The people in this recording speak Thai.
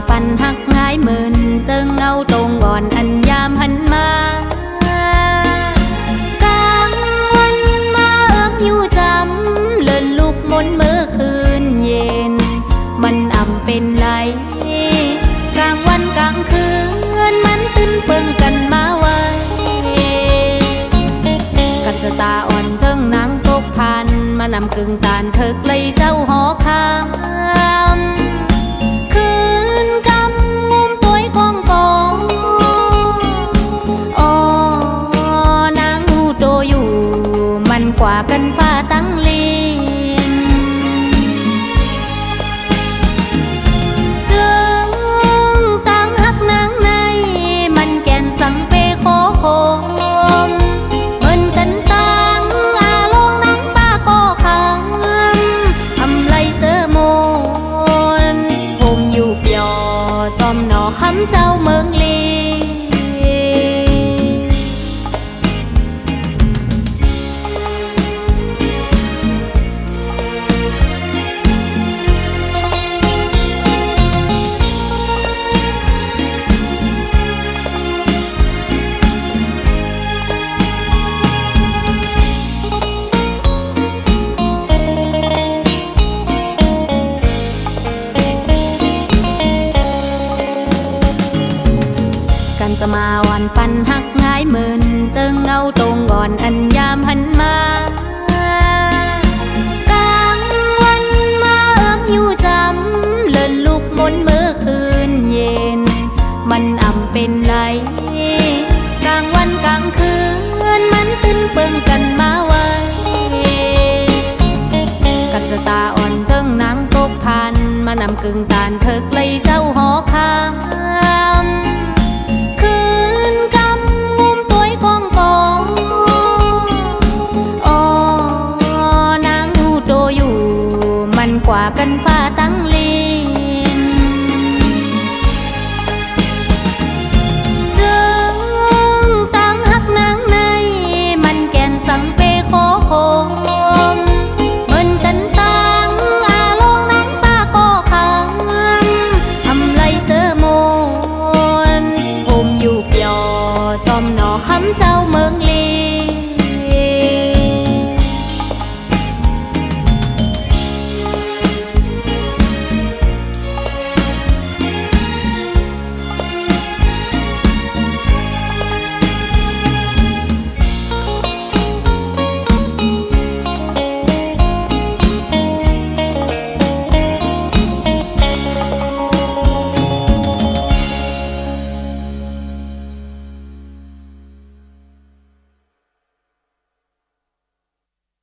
ปันหักง่ายหมื่นเจิงเงาตรงก่อนอันยามหันมากลางวันมาอยู่จำเลินลุกมนเมื่อคืนเย็นมันอ่ำเป็นไรกลางวันกลางคืนมันตื้นเปิงกันมาไว้กัจตาอ่อนเจิงน้ำตกพันมานำกึ่งตานเถิกเลยเจ้าหอคำคืนกำงุมตัวกองกองอ๋อนางหูโตอยู่มันกว่ากันฟ้าตั้งลินจึงตั้งหักนางในมันแก่นสังเปโคโคมเหมือนกันตั้งอาลงนางป้าก็คำทำไรเสือโมนผมอยู่เปียจอมหนอคำเจ้าเมืองลีกันสมาวันปันหักง่ายหมื่นเจิงเงาตรงก่อนอันยามหันมากลางวันมาอยู่จำเลินลุกมนเมื่อคืนเย็นมันอ่ำเป็นไรกลางวันกลางคืนมันตื้นเปิงกันมาไว้กัจตาอ่อนเจิงน้ำตกพันมานำกึ่งตานเถิกเลยเจ้าหอคำกว่ากันฟ้าตั้งลินจึงตั้งหักนางในมันแก่นสังเปโคโคมเหมือนกันตั้งอาลงนางป้าก็คำทำไรเสือโมนผมอยู่เปียจอมหนอคำเจ้าเมือง